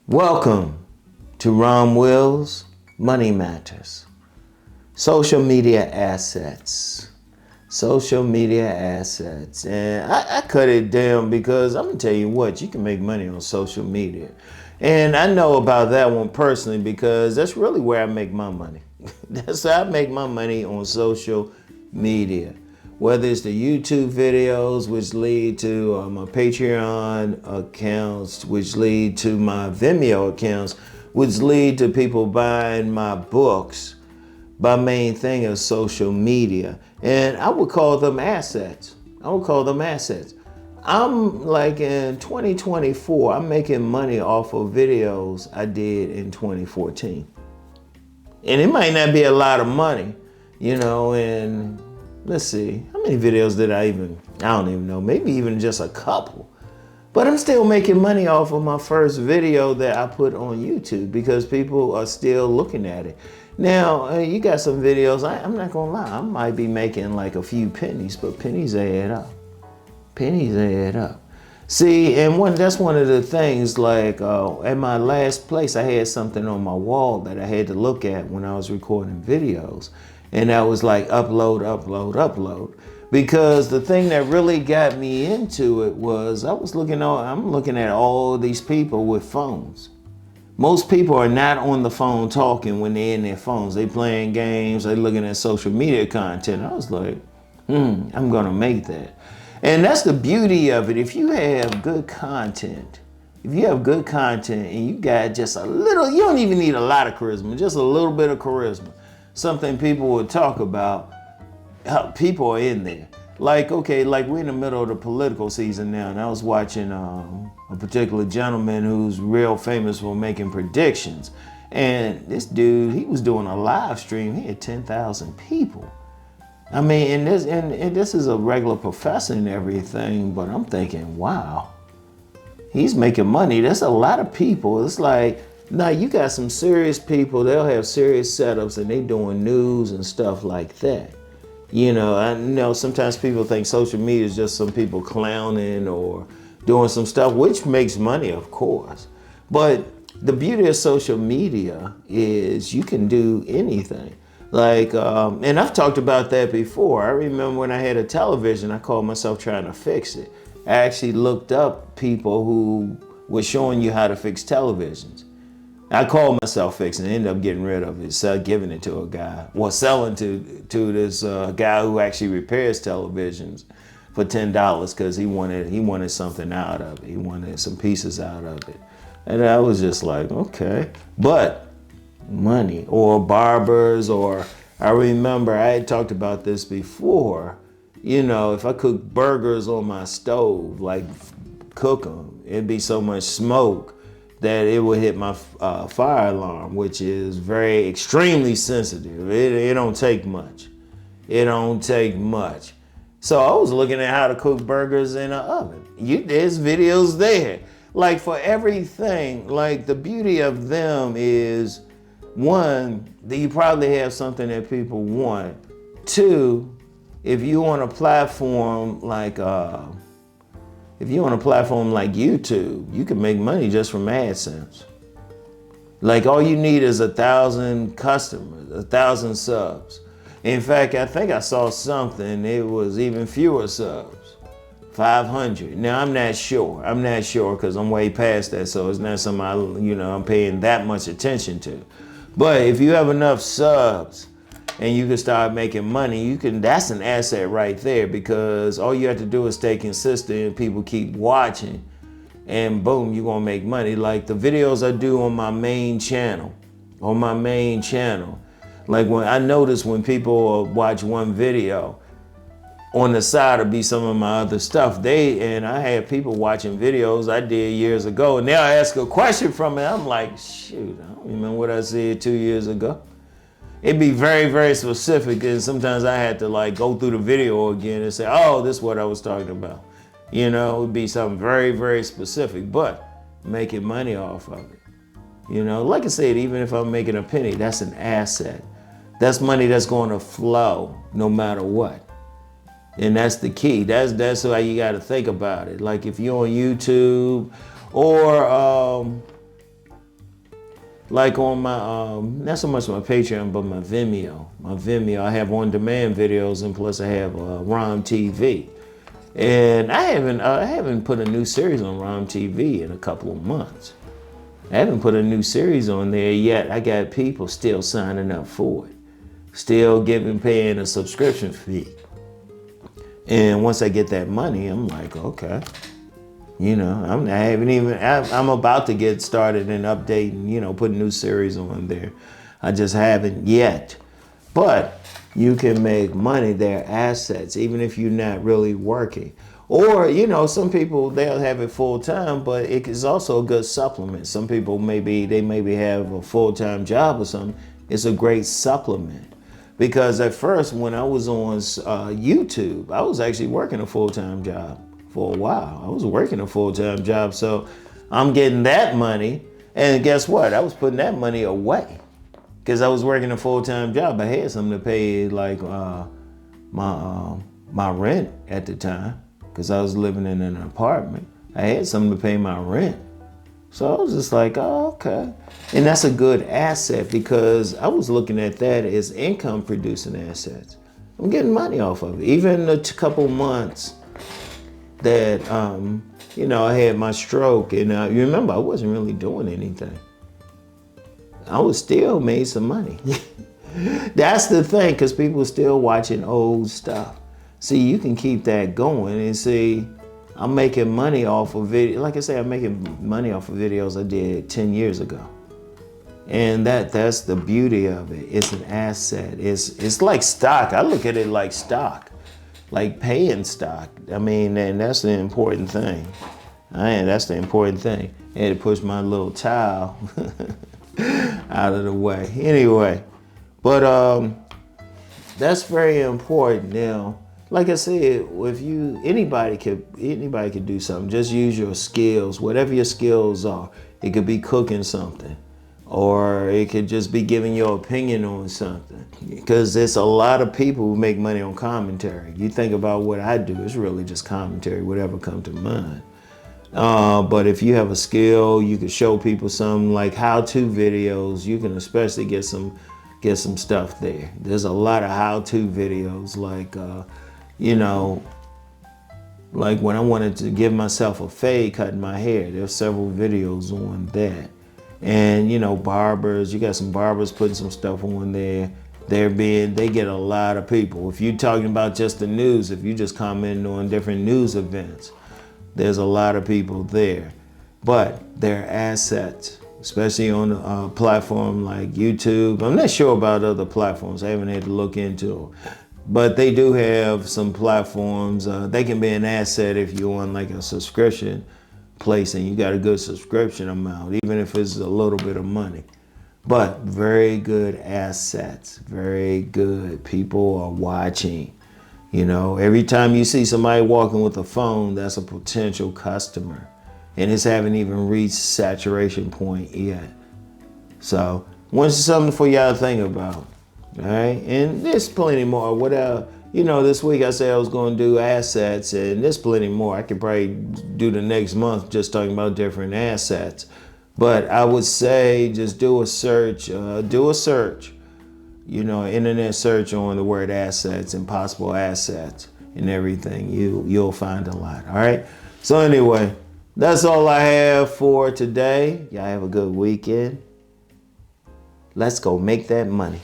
Welcome to Rom Wills Money Matters. Social media assets. Social media assets. And I cut it down because I'm going to tell you what, you can make money on social media. And I know about that one personally because that's really where I make my money. That's how I make my money on social media. Whether it's the YouTube videos, which lead to my Patreon accounts, which lead to my Vimeo accounts, which lead to people buying my books. My main thing is social media. And I would call them assets. I'm like in 2024, I'm making money off of videos I did in 2014. And it might not be a lot of money, and let's see, how many videos did I don't even know, maybe even just a couple. But I'm still making money off of my first video that I put on YouTube because people are still looking at it. Now, you got some videos, I'm not gonna lie, I might be making like a few pennies, but pennies add up. Pennies add up. See, and that's one of the things, like at my last place, I had something on my wall that I had to look at when I was recording videos. And that was like upload. Because the thing that really got me into it was I'm looking at all these people with phones. Most people are not on the phone talking when they're in their phones. They playing games, they looking at social media content. I was like, I'm gonna make that. And that's the beauty of it. If you have good content, and you got just a little, you don't even need a lot of charisma, just a little bit of charisma. Something people will talk about, people are in there. Like we're in the middle of the political season now, and I was watching a particular gentleman who's real famous for making predictions. And this dude, he was doing a live stream, he had 10,000 people. I mean, and this is a regular professor and everything, but I'm thinking, wow, he's making money. That's a lot of people. It's like, now you got some serious people, they'll have serious setups and they doing news and stuff like that. I know sometimes people think social media is just some people clowning or doing some stuff, which makes money, of course. But the beauty of social media is you can do anything. And I've talked about that before. I remember when I had a television, I called myself trying to fix it. I actually looked up people who were showing you how to fix televisions. I called myself fixing it, ended up getting rid of it, giving it to a guy, selling to this guy who actually repairs televisions for $10 because he wanted something out of it. He wanted some pieces out of it. And I was just like, okay. But money or barbers, or I remember I had talked about this before, if I cook burgers on my stove, like cook them, it'd be so much smoke that it would hit my fire alarm, which is extremely sensitive. It don't take much. So I was looking at how to cook burgers in an oven. There's videos there. Like for everything, like the beauty of them is, one, that you probably have something that people want. Two, if you're on a platform like YouTube, you can make money just from AdSense. Like all you need is 1,000 customers, 1,000 subs. In fact, I think I saw something, it was even fewer subs, 500. Now I'm not sure because I'm way past that, so it's not something I'm paying that much attention to. But if you have enough subs and you can start making money, that's an asset right there, because all you have to do is stay consistent and people keep watching, and boom, you're gonna make money. Like the videos I do on my main channel, like when I notice when people watch one video, on the side will be some of my other stuff. And I had people watching videos I did years ago, and they'll ask a question from it. I'm like, shoot, I don't remember what I said 2 years ago. It'd be very, very specific, and sometimes I had to go through the video again and say, oh, this is what I was talking about. It would be something very, very specific, but making money off of it. Like I said, even if I'm making a penny, that's an asset. That's money that's going to flow no matter what. And that's the key. That's how you got to think about it. Like if you're on YouTube or Like on my, not so much my Patreon, but my Vimeo. My Vimeo, I have on-demand videos, and plus I have Rom TV. And I haven't put a new series on Rom TV in a couple of months. I haven't put a new series on there yet. I got people still signing up for it, still paying a subscription fee. And once I get that money, I'm like, okay. You know, I'm about to get started and updating, you know, put new series on there. I just haven't yet. But you can make money, they're assets, even if you're not really working. Or, you know, some people, they'll have it full time, but it is also a good supplement. Some people maybe have a full-time job or something. It's a great supplement. Because at first, when I was on YouTube, I was actually working a full-time job. For a while, I was working a full-time job, so I'm getting that money, and guess what? I was putting that money away because I was working a full-time job. I had something to pay, like my rent at the time, because I was living in an apartment. I had something to pay my rent, so I was just like, oh, okay. And that's a good asset because I was looking at that as income-producing assets. I'm getting money off of it, even a couple months that, you know, I had my stroke, and you remember I wasn't really doing anything. I was still made some money. That's the thing, because people are still watching old stuff. See, you can keep that going and see, I'm making money off of video. Like I say, I'm making money off of videos I did 10 years ago. And that's the beauty of it. It's an asset. It's like stock. I look at it like stock. Like paying stock. I mean, and that's the important thing. That's the important thing. I had to push my little towel out of the way. Anyway, but that's very important. Now, like I said, if anybody could do something. Just use your skills, whatever your skills are. It could be cooking something, or it could just be giving your opinion on something. Because there's a lot of people who make money on commentary. You think about what I do, it's really just commentary, whatever comes to mind. But if you have a skill, you can show people something like how-to videos. You can especially get some stuff there. There's a lot of how-to videos, like, you know, like when I wanted to give myself a fade cutting my hair, there's several videos on that. And, you know, barbers, you got some barbers putting some stuff on there. They get a lot of people. If you're talking about just the news, if you just commenting on different news events, there's a lot of people there. But they're assets, especially on a platform like YouTube. I'm not sure about other platforms. I haven't had to look into them. But they do have some platforms. They can be an asset if you're on like a subscription place and you got a good subscription amount, even if it's a little bit of money. But very good assets, very good. People are watching. You know, every time you see somebody walking with a phone, that's a potential customer. And it haven't even reached saturation point yet. So, once something for y'all to think about. All right, and there's plenty more. You know, this week I said I was going to do assets, and there's plenty more. I could probably do the next month just talking about different assets. But I would say just do a search. You know, internet search on the word assets and possible assets and everything. You'll find a lot. All right. So anyway, that's all I have for today. Y'all have a good weekend. Let's go make that money.